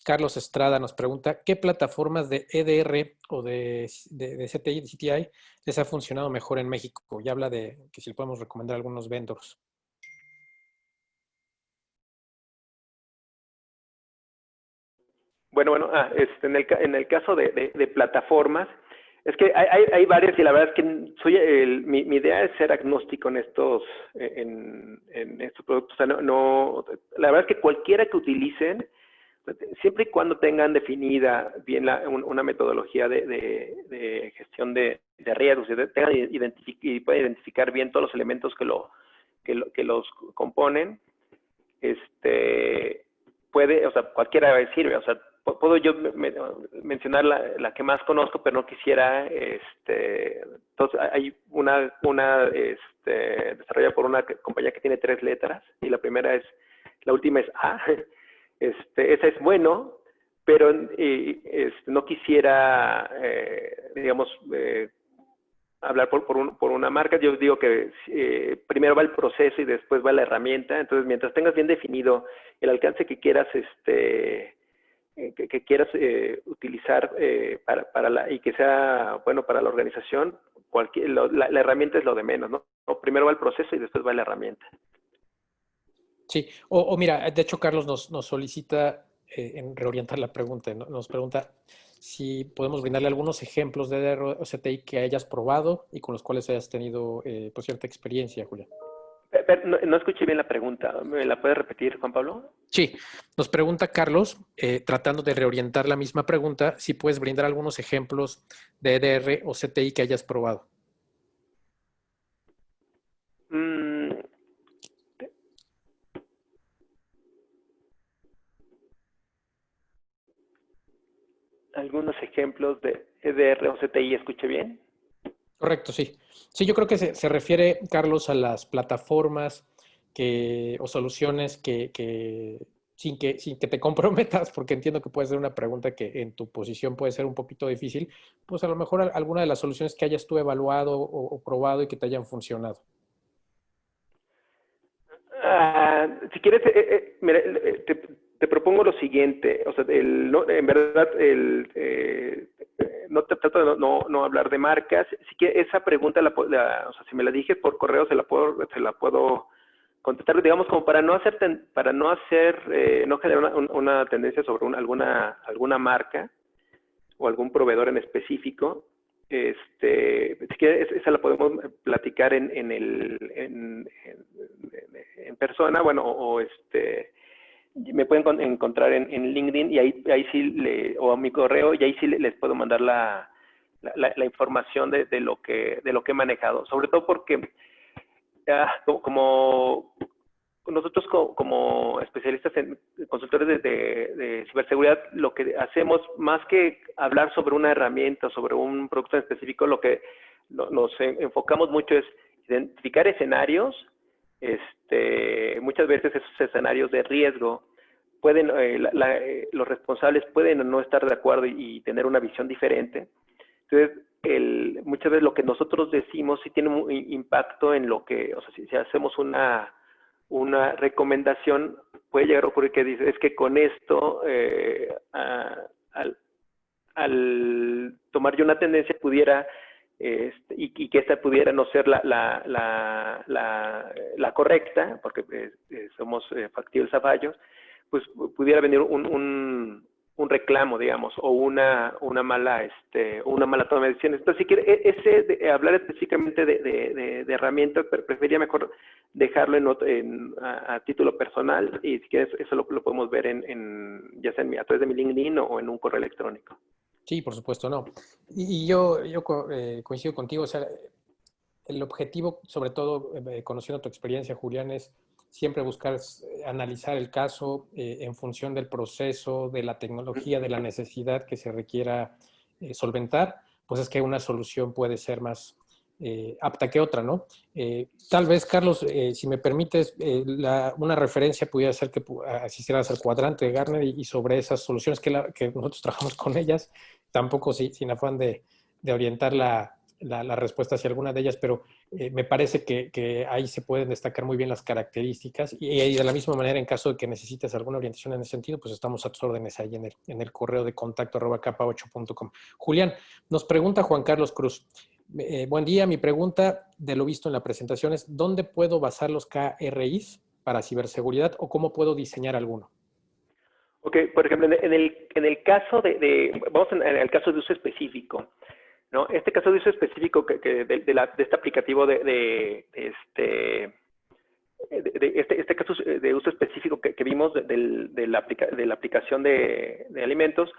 Carlos Estrada nos pregunta, ¿qué plataformas de EDR o de CTI, de CTI les ha funcionado mejor en México? Y habla de que si le podemos recomendar algunos vendors. Bueno, en el caso de plataformas, es que hay varias y la verdad es que mi idea es ser agnóstico en estos productos. O sea, la verdad es que cualquiera que utilicen, siempre y cuando tengan definida bien una metodología de gestión de riesgos y puedan identificar bien todos los elementos que los componen, o sea, cualquiera sirve. O sea, puedo yo mencionar la que más conozco, pero no quisiera, entonces hay una desarrollada por una compañía que tiene 3 letras, y la última es A. Esa es bueno, pero no quisiera, digamos, hablar por una marca. Yo digo que primero va el proceso y después va la herramienta. Entonces, mientras tengas bien definido el alcance que quieras, utilizar y que sea bueno para la organización, la herramienta es lo de menos, ¿no? Primero va el proceso y después va la herramienta. Sí, o mira, de hecho Carlos nos solicita en reorientar la pregunta, nos pregunta si podemos brindarle algunos ejemplos de EDR o CTI que hayas probado y con los cuales hayas tenido pues cierta experiencia, Julián. No escuché bien la pregunta. ¿Me la puedes repetir, Juan Pablo? Sí, nos pregunta Carlos, tratando de reorientar la misma pregunta, si puedes brindar algunos ejemplos de EDR o CTI que hayas probado. Algunos ejemplos de EDR o CTI, ¿escuché bien? Correcto, sí. Sí, yo creo que se refiere, Carlos, a las plataformas o soluciones sin que te comprometas, porque entiendo que puede ser una pregunta que en tu posición puede ser un poquito difícil, pues a lo mejor alguna de las soluciones que hayas tú evaluado o probado y que te hayan funcionado. Si quieres, mira, te propongo lo siguiente. O sea, en verdad, no te trato de no hablar de marcas. Si que esa pregunta, o sea, si me la dije por correo, se la puedo contestar, digamos, como para no generar una tendencia sobre alguna marca o algún proveedor en específico. Si quieres, esa la podemos platicar en persona, bueno, me pueden encontrar en LinkedIn y ahí sí, o a mi correo, y ahí sí les puedo mandar la información de lo que he manejado, sobre todo porque como nosotros como especialistas en consultores de ciberseguridad, lo que hacemos, más que hablar sobre una herramienta, sobre un producto en específico, lo que nos enfocamos mucho es identificar escenarios. Muchas veces esos escenarios de riesgo los responsables pueden no estar de acuerdo y tener una visión diferente. Entonces, muchas veces lo que nosotros decimos sí tiene un impacto en lo que, o sea, si hacemos una recomendación, puede llegar a ocurrir que dice, es que con esto, al tomar yo una tendencia, pudiera, y que esta pudiera no ser la correcta, porque somos factibles a fallos, pues pudiera venir un reclamo, digamos, o una mala toma de decisiones. Entonces, si quiere hablar específicamente de herramientas, preferiría mejor dejarlo a título personal, y si quieres eso lo podemos ver ya sea a través de mi LinkedIn o en un correo electrónico. Sí, por supuesto, no. Y yo coincido contigo, o sea, el objetivo, sobre todo conociendo tu experiencia, Julián, es siempre buscar analizar el caso en función del proceso, de la tecnología, de la necesidad que se requiera solventar, pues es que una solución puede ser más apta que otra, ¿no? Tal vez, Carlos, si me permites, una referencia pudiera ser que asistieras al cuadrante de Gartner y sobre esas soluciones que nosotros trabajamos con ellas, tampoco sin afán de orientar la respuesta hacia alguna de ellas, pero me parece que ahí se pueden destacar muy bien las características y de la misma manera, en caso de que necesites alguna orientación en ese sentido, pues estamos a tus órdenes ahí en el correo de contacto @capa8.com. Julián, nos pregunta Juan Carlos Cruz. Buen día, mi pregunta de lo visto en la presentación es, ¿dónde puedo basar los KRIs para ciberseguridad o cómo puedo diseñar alguno? Ok, por ejemplo, en el caso vamos en el caso de uso específico, ¿no? Este caso de uso específico de este aplicativo este caso de uso específico que vimos de la aplicación de alimentos,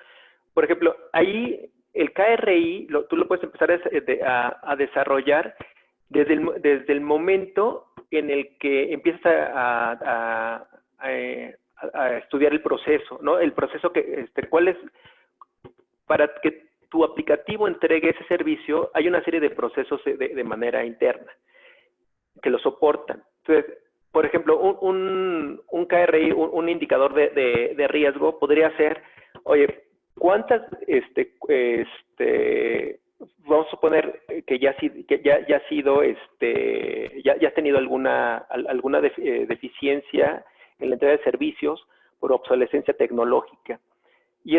por ejemplo, ahí el KRI tú lo puedes empezar a desarrollar desde el momento en el que empiezas a estudiar el proceso, ¿no? El proceso ¿cuál es? Para que tu aplicativo entregue ese servicio, hay una serie de procesos de manera interna que lo soportan. Entonces, por ejemplo, un KRI, un indicador de riesgo podría ser, oye, ¿cuántas, vamos a suponer que ya ha sido, ya has tenido alguna deficiencia en la entrega de servicios por obsolescencia tecnológica? Y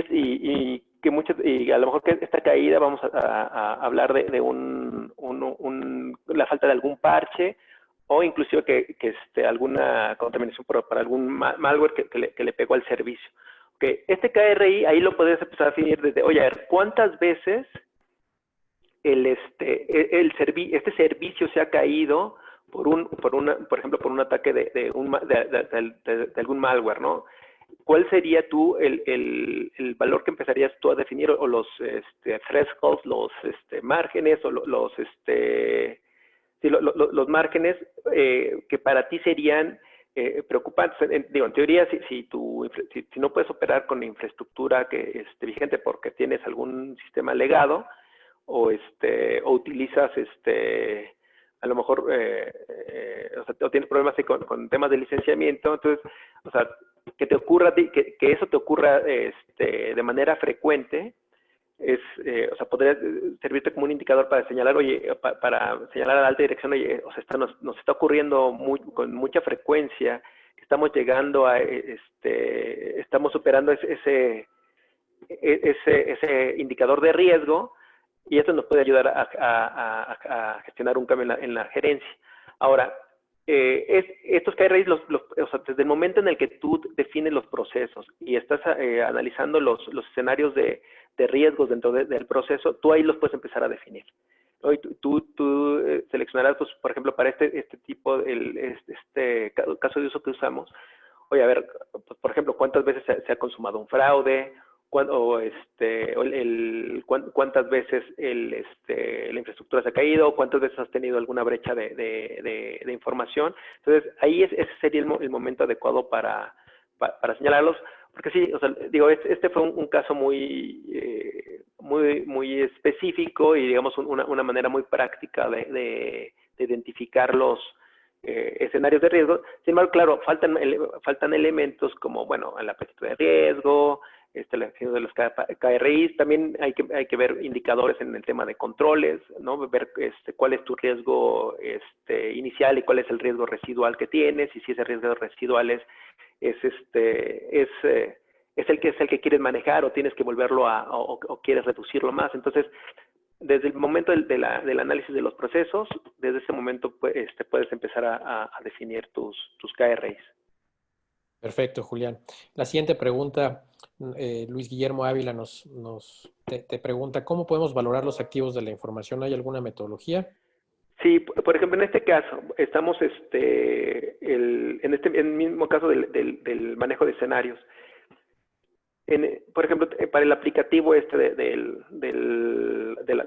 a lo mejor que esta caída vamos a hablar de la falta de algún parche o inclusive que alguna contaminación para algún malware que le pegó al servicio. Okay. Este KRI ahí lo puedes empezar a definir desde, oye, a ver, ¿cuántas veces este servicio se ha caído por ejemplo, por un ataque de algún malware, ¿no? ¿Cuál sería el valor que empezarías tú a definir, o los thresholds, los márgenes, o los márgenes que para ti serían preocupantes? En teoría, si no puedes operar con infraestructura que vigente porque tienes algún sistema legado, o utilizas a lo mejor o tienes problemas con temas de licenciamiento, entonces, o sea, que eso te ocurra de manera frecuente, o sea, podría servirte como un indicador para señalar, oye, para señalar a la alta dirección, oye, o sea, nos está ocurriendo con mucha frecuencia, que estamos llegando estamos superando ese indicador de riesgo, y esto nos puede ayudar a gestionar un cambio en la gerencia. Ahora, estos KRIs, o sea, desde el momento en el que tú defines los procesos y estás analizando los escenarios de riesgos dentro del proceso, tú ahí los puedes empezar a definir. Hoy tú seleccionarás, pues, por ejemplo, para este tipo, caso de uso que usamos, oye, a ver, pues, por ejemplo, ¿cuántas veces se ha consumado un fraude? ¿Cuántas veces la infraestructura se ha caído? ¿Cuántas veces has tenido alguna brecha de información? Entonces, ahí ese sería el momento adecuado para señalarlos, porque sí, o sea, digo, este fue un caso muy específico y, digamos, una manera muy práctica de identificar los escenarios de riesgo. Sin embargo, claro, faltan elementos como, bueno, el apetito de riesgo, la definición de los KRIs. También hay que ver indicadores en el tema de controles, ¿no? Ver cuál es tu riesgo inicial y cuál es el riesgo residual que tienes, y si ese riesgo residual es el que quieres manejar, o tienes que volverlo o quieres reducirlo más. Entonces, desde el momento del análisis de los procesos, desde ese momento puedes empezar a definir tus KRIs. Perfecto, Julián. La siguiente pregunta, Luis Guillermo Ávila te pregunta, ¿cómo podemos valorar los activos de la información? ¿Hay alguna metodología? Sí, por ejemplo, en este caso, estamos, en el mismo caso del manejo de escenarios. Por ejemplo, para el aplicativo de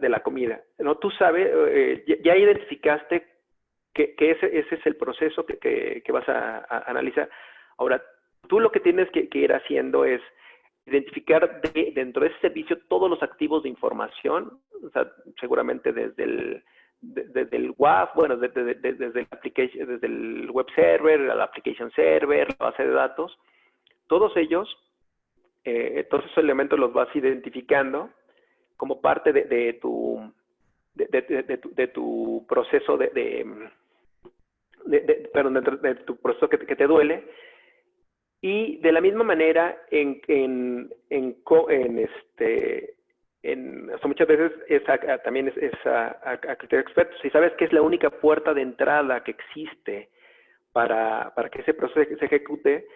la comida, ¿no? Tú sabes, ya identificaste que ese es el proceso que vas a analizar. Ahora, tú lo que tienes que ir haciendo es identificar dentro de ese servicio todos los activos de información, o sea, seguramente desde el WAF, bueno, desde el web server, la application server, la base de datos, todos ellos, todos esos elementos los vas identificando como parte de tu proceso perdón, de tu proceso que te duele. Y de la misma manera, o sea, muchas veces también es a criterio experto. Si sabes que es la única puerta de entrada que existe para que ese proceso se ejecute,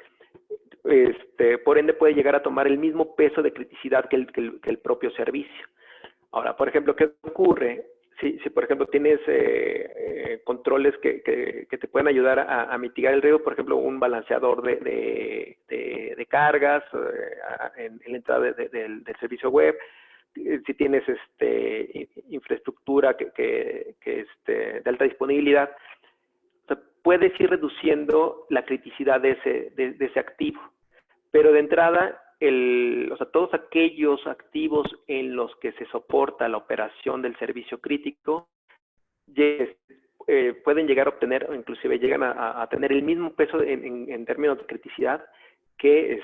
por ende puede llegar a tomar el mismo peso de criticidad que el propio servicio. Ahora, por ejemplo, ¿qué ocurre? Si por ejemplo, tienes controles que te pueden ayudar a mitigar el riesgo, por ejemplo, un balanceador de cargas en la entrada del servicio web, si tienes infraestructura de alta disponibilidad, o sea, puedes ir reduciendo la criticidad de ese activo. Pero de entrada, o sea, todos aquellos activos en los que se soporta la operación del servicio crítico pueden llegar a obtener, o inclusive llegan a tener el mismo peso en términos de criticidad que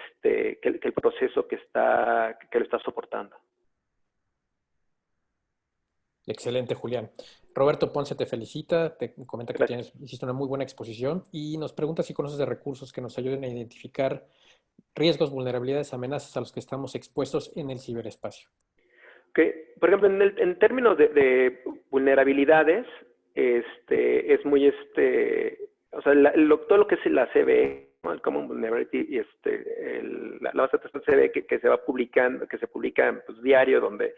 el proceso que lo está soportando. Excelente, Julián. Roberto Ponce te felicita, te comenta que Gracias. hiciste una muy buena exposición y nos pregunta si conoces de recursos que nos ayuden a identificar riesgos, vulnerabilidades, amenazas a los que estamos expuestos en el ciberespacio. Okay. Por ejemplo, en términos de vulnerabilidades, es muy, o sea, todo lo que es la CVE, ¿no? El Common Vulnerability, y la base de datos CVE que se va publicando, que se publica pues, diario, donde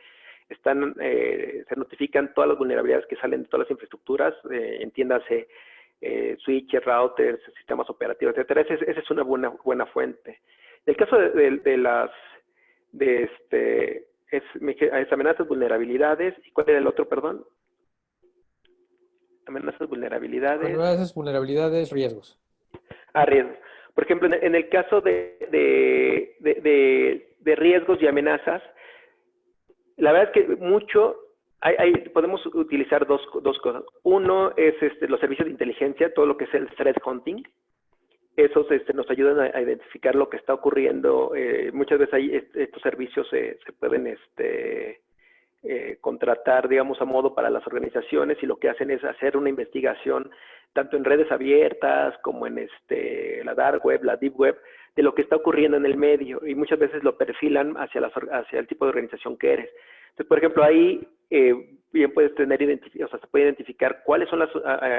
se notifican todas las vulnerabilidades que salen de todas las infraestructuras, entiéndase, switches, routers, sistemas operativos, etcétera. Esa es una buena fuente. En el caso es amenazas, vulnerabilidades, ¿y cuál era el otro, perdón? Amenazas, vulnerabilidades. Vulnerabilidades, riesgos. Riesgos. Por ejemplo, en el caso de riesgos y amenazas, la verdad es que podemos utilizar dos cosas. Uno es los servicios de inteligencia, todo lo que es el threat hunting. Esos nos ayudan a identificar lo que está ocurriendo. Muchas veces estos servicios se pueden contratar, digamos, a modo para las organizaciones, y lo que hacen es hacer una investigación tanto en redes abiertas como en la dark web, la deep web, de lo que está ocurriendo en el medio, y muchas veces lo perfilan hacia el tipo de organización que eres. Entonces, por ejemplo, ahí bien puedes o sea, se puede identificar cuáles son las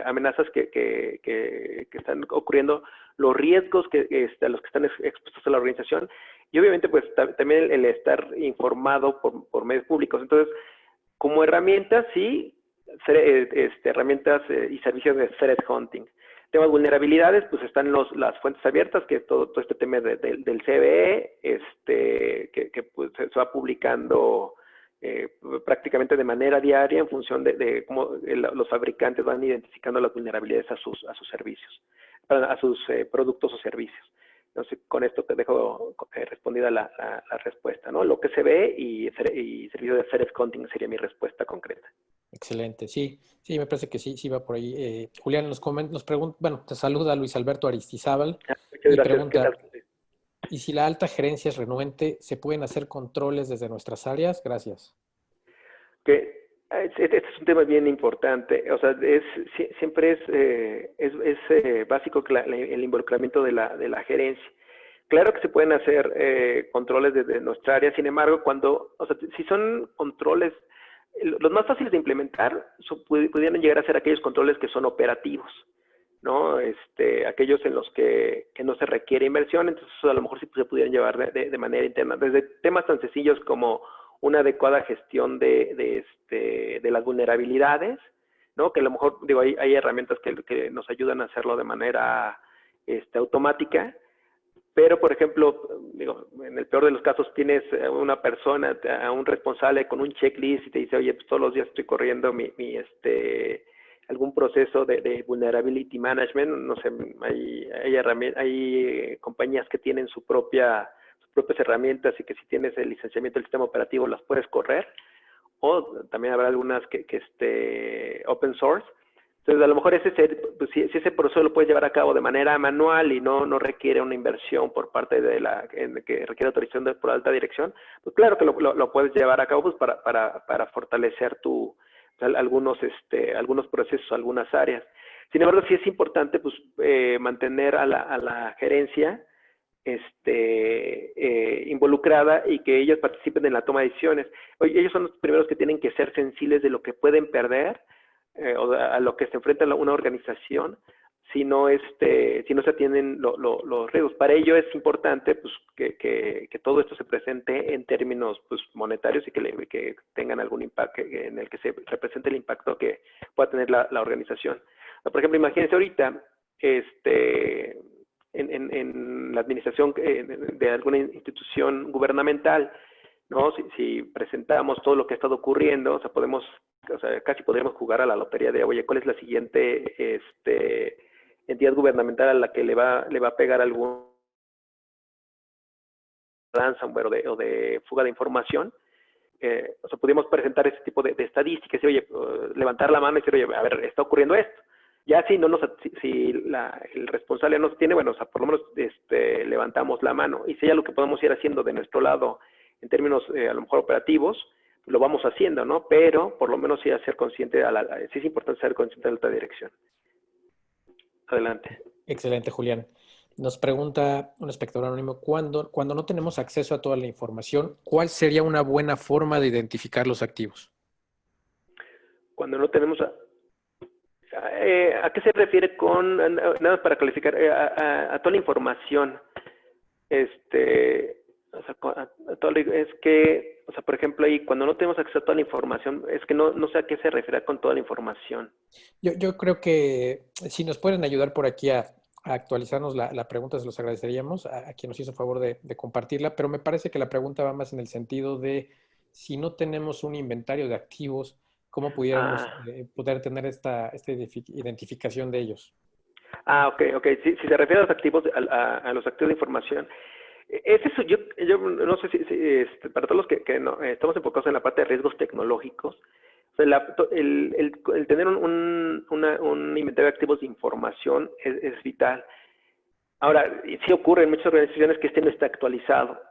amenazas que están ocurriendo, los riesgos a los que están expuestos a la organización, y obviamente pues también el estar informado por medios públicos. Entonces, como herramientas, sí, herramientas y servicios de threat hunting. Temas de vulnerabilidades, pues están las fuentes abiertas, que es todo este tema del CVE, que pues, se va publicando prácticamente de manera diaria en función de cómo los fabricantes van identificando las vulnerabilidades a sus servicios, a sus productos o servicios. Entonces, con esto te dejo respondida la respuesta, ¿no? Lo que se ve y servicio de threat hunting sería mi respuesta concreta. Excelente, sí, me parece que sí va por ahí. Julián nos pregunta, bueno, te saluda Luis Alberto Aristizábal y pregunta, ¿y si la alta gerencia es renuente, se pueden hacer controles desde nuestras áreas? Gracias. Este es un tema bien importante. O sea, siempre es básico el involucramiento de la gerencia. Claro que se pueden hacer controles desde nuestra área, sin embargo, o sea, si son controles, los más fáciles de implementar pudieran llegar a ser aquellos controles que son operativos, ¿no? Aquellos en los que no se requiere inversión, entonces a lo mejor sí se pudieran llevar de manera interna, desde temas tan sencillos como una adecuada gestión de las vulnerabilidades, ¿no? Que a lo mejor, digo, hay herramientas que nos ayudan a hacerlo de manera automática, pero, por ejemplo, digo, en el peor de los casos tienes a una persona, a un responsable con un checklist y te dice, oye, pues todos los días estoy corriendo algún proceso de vulnerability management, no sé, hay compañías que tienen sus propias herramientas y que si tienes el licenciamiento del sistema operativo las puedes correr, o también habrá algunas que open source. Entonces, a lo mejor pues, si ese proceso lo puedes llevar a cabo de manera manual y no requiere una inversión por parte que requiere autorización por alta dirección, pues claro que lo puedes llevar a cabo pues, para fortalecer algunos procesos, algunas áreas. Sin embargo, sí es importante pues, mantener a la gerencia involucrada y que ellos participen en la toma de decisiones. Ellos son los primeros que tienen que ser sensibles de lo que pueden perder o a lo que se enfrenta una organización si no se atienden los riesgos. Para ello es importante pues, que todo esto se presente en términos pues, monetarios y que tengan algún impacto, en el que se represente el impacto que pueda tener la organización. Por ejemplo, imagínense ahorita, en la administración de alguna institución gubernamental, ¿no? Si presentamos todo lo que ha estado ocurriendo, casi podríamos jugar a la lotería de, oye, ¿cuál es la siguiente entidad gubernamental a la que le va a pegar algún ransomware o de fuga de información? Podríamos presentar ese tipo de estadísticas y, oye, levantar la mano y decir, oye, a ver, está ocurriendo esto. Ya si el responsable no se tiene, bueno, por lo menos levantamos la mano. Y si hay algo que podemos ir haciendo de nuestro lado en términos a lo mejor operativos, lo vamos haciendo, ¿no? Pero por lo menos sí ser consciente, sí es importante ser consciente de la alta dirección. Adelante. Excelente, Julián. Nos pregunta un espectador anónimo, cuando no tenemos acceso a toda la información, ¿cuál sería una buena forma de identificar los activos? Cuando no tenemos... ¿A qué se refiere con, nada más para calificar, a toda la información? Es que, por ejemplo, ahí cuando no tenemos acceso a toda la información, es que no sé a qué se refiere con toda la información. Yo creo que si nos pueden ayudar por aquí a actualizarnos la pregunta, se los agradeceríamos a quien nos hizo favor de compartirla, pero me parece que la pregunta va más en el sentido de si no tenemos un inventario de activos, ¿cómo pudiéramos poder tener esta identificación de ellos? Ok. Si se refiere a los activos, a los activos de información, es eso. Yo no sé si para todos los que no, estamos enfocados en la parte de riesgos tecnológicos, o sea, el tener un inventario de activos de información es vital. Ahora, sí ocurre en muchas organizaciones que no está actualizado.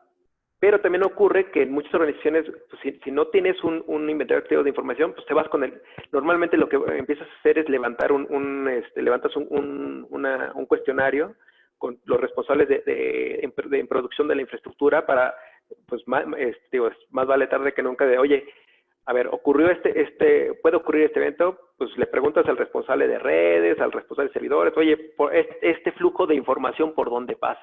Pero también ocurre que en muchas organizaciones, pues, si no tienes un inventario activo de información, pues te vas con normalmente lo que empiezas a hacer es levantar levantas un cuestionario con los responsables en producción de la infraestructura para, pues, más vale tarde que nunca de, oye, a ver, ocurrió puede ocurrir este evento, pues le preguntas al responsable de redes, al responsable de servidores, oye, por este flujo de información, ¿por dónde pasa?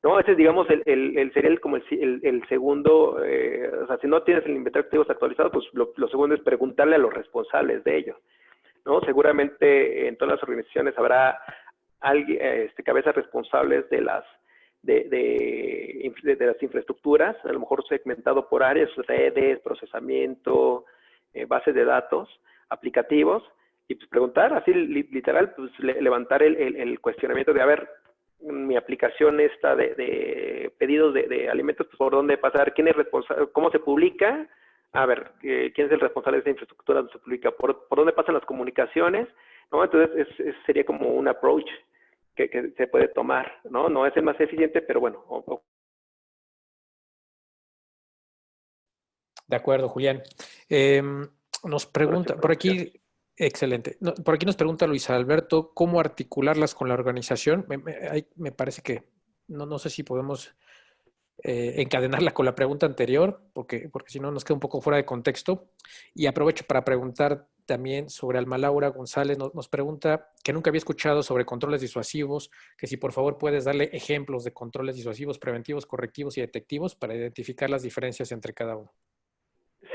¿No? Ese es, digamos, sería como el segundo, o sea, si no tienes el inventario de activos actualizado, pues lo segundo es preguntarle a los responsables de ellos, ¿no? Seguramente en todas las organizaciones habrá alguien, cabezas responsables de las infraestructuras, a lo mejor segmentado por áreas, redes, procesamiento, bases de datos, aplicativos, y pues preguntar, así literal, pues levantar el cuestionamiento de, a ver, mi aplicación esta de pedidos de alimentos, pues por dónde pasar, quién es responsable, cómo se publica, a ver, quién es el responsable de esa infraestructura, dónde se publica, por dónde pasan las comunicaciones, ¿no? Entonces, sería como un approach que se puede tomar, ¿no? No es el más eficiente, pero bueno. De acuerdo, Julián. Nos pregunta, por aquí, excelente. Por aquí nos pregunta Luis Alberto, ¿cómo articularlas con la organización? Me parece que, no sé si podemos encadenarla con la pregunta anterior, porque si no nos queda un poco fuera de contexto. Y aprovecho para preguntar también sobre Alma Laura González. Nos pregunta que nunca había escuchado sobre controles disuasivos, que si por favor puedes darle ejemplos de controles disuasivos, preventivos, correctivos y detectivos para identificar las diferencias entre cada uno.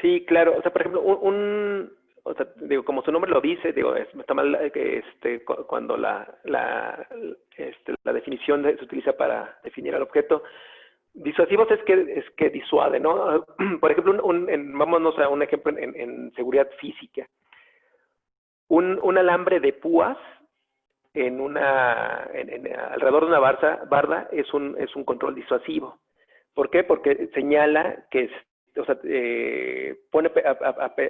Sí, claro. O sea, por ejemplo, un o sea, digo, como su nombre lo dice, digo, está mal cuando la definición se utiliza para definir al objeto. Disuasivos es que disuade, ¿no? Por ejemplo, vámonos a un ejemplo en seguridad física. Un alambre de púas alrededor de una barda es un control disuasivo. ¿Por qué? Porque señala que pone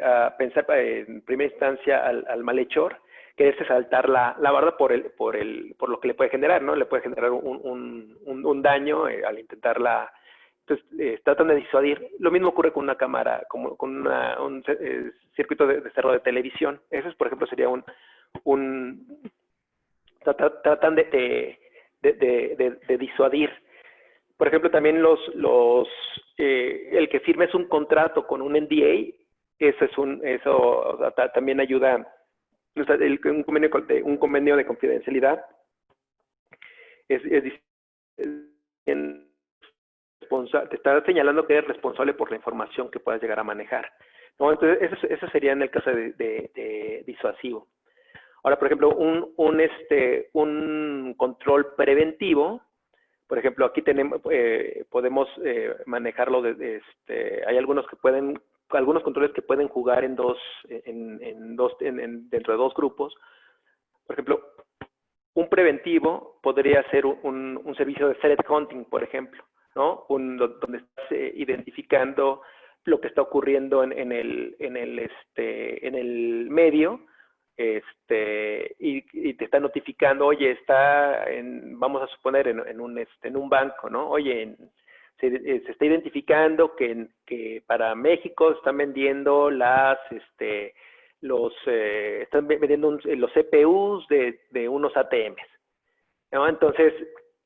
a pensar en primera instancia al malhechor, que es saltar la barda por lo que le puede generar, ¿no? Le puede generar un daño al intentarla. Entonces, tratan de disuadir. Lo mismo ocurre con una cámara, con un circuito de cerro de televisión. Eso, por ejemplo, sería tratan de disuadir. Por ejemplo, también el que firmes un contrato con un NDA, también ayuda. O sea, un convenio de confidencialidad te está señalando que eres responsable por la información que puedas llegar a manejar, ¿no? Entonces, eso sería en el caso de disuasivo. Ahora, por ejemplo, un control preventivo, por ejemplo, aquí podemos manejarlo. Hay algunos controles que pueden jugar dentro de dos grupos. Por ejemplo, un preventivo podría ser un servicio de threat hunting, por ejemplo, ¿no? Donde estás identificando lo que está ocurriendo en el medio, y te está notificando, oye, vamos a suponer en un banco, ¿no? Oye, se está identificando que para México están vendiendo están vendiendo los CPUs de unos ATMs, ¿no? Entonces,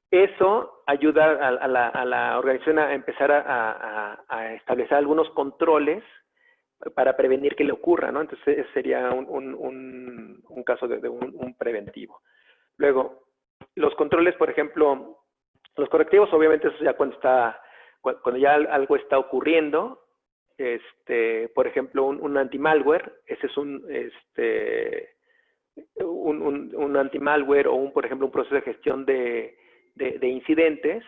eso ayuda a la organización a empezar a establecer algunos controles para prevenir que le ocurra, ¿no? Entonces, ese sería un caso de un preventivo. Luego, los controles, por ejemplo, los correctivos, obviamente, eso ya cuando ya algo está ocurriendo. Por ejemplo, un anti-malware, ese es un anti-malware, o por ejemplo, un proceso de gestión de incidentes.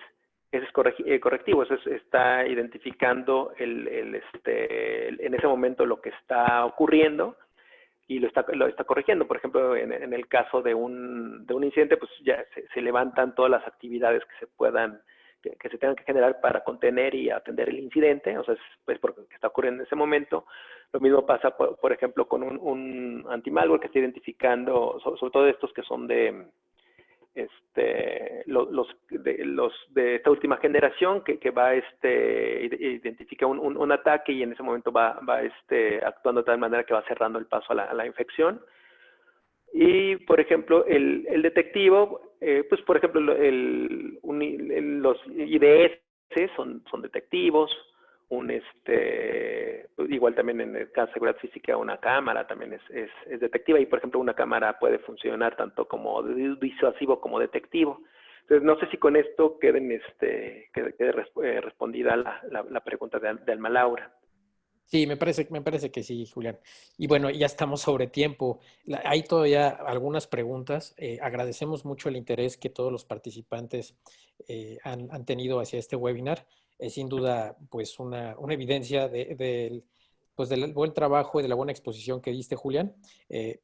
Ese es correctivo, eso está identificando en ese momento lo que está ocurriendo y lo está corrigiendo. Por ejemplo, en el caso de un incidente, pues ya se levantan todas las actividades que se tengan que generar para contener y atender el incidente, o sea, es porque está ocurriendo en ese momento. Lo mismo pasa, por ejemplo, con un anti-malware que está identificando, sobre todo estos que son los de esta última generación, que va identifica un ataque, y en ese momento va actuando de tal manera que va cerrando el paso a la infección. Y, por ejemplo, el detectivo, pues, por ejemplo, los IDS son detectivos. Igual también en el caso de seguridad física, una cámara también es detectiva, y, por ejemplo, una cámara puede funcionar tanto como disuasivo como detectivo. Entonces, no sé si con esto quede respondida la pregunta de Alma Laura. Sí, me parece que sí, Julián. Y bueno, ya estamos sobre tiempo. Hay todavía algunas preguntas. Agradecemos mucho el interés que todos los participantes han tenido hacia este webinar. Es sin duda, pues, una evidencia pues, del buen trabajo y de la buena exposición que diste, Julián.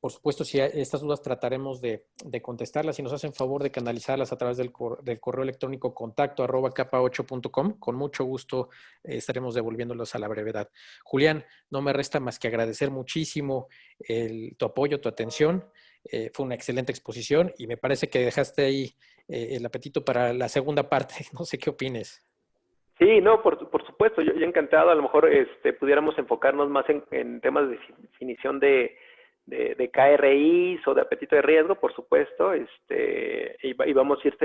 Por supuesto, si estas dudas trataremos de contestarlas, y nos hacen favor de canalizarlas a través del correo electrónico contacto@capa8.com. Con mucho gusto estaremos devolviéndolas a la brevedad. Julián, no me resta más que agradecer muchísimo tu apoyo, tu atención. Fue una excelente exposición, y me parece que dejaste ahí el apetito para la segunda parte. No sé qué opines. Sí, no, por supuesto, yo encantado. A lo mejor pudiéramos enfocarnos más en temas de definición de KRIs o de apetito de riesgo, por supuesto, y podemos ir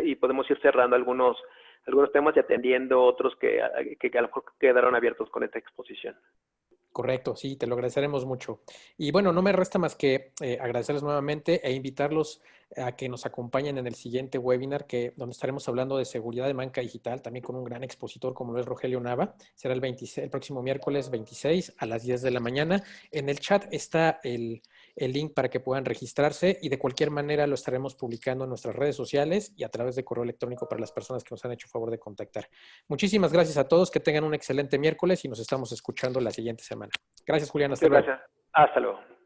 cerrando algunos temas y atendiendo otros que a lo mejor quedaron abiertos con esta exposición. Correcto, sí, te lo agradeceremos mucho. Y bueno, no me resta más que agradecerles nuevamente e invitarlos a que nos acompañen en el siguiente webinar, donde estaremos hablando de seguridad de banca digital, también con un gran expositor como lo es Rogelio Nava. Será el 26, el próximo miércoles 26 a las 10 de la mañana. En el chat está el link para que puedan registrarse y de cualquier manera lo estaremos publicando en nuestras redes sociales y a través de correo electrónico para las personas que nos han hecho favor de contactar. Muchísimas gracias a todos, que tengan un excelente miércoles y nos estamos escuchando la siguiente semana. Gracias, Julián. Hasta Muchas luego. gracias. Hasta luego.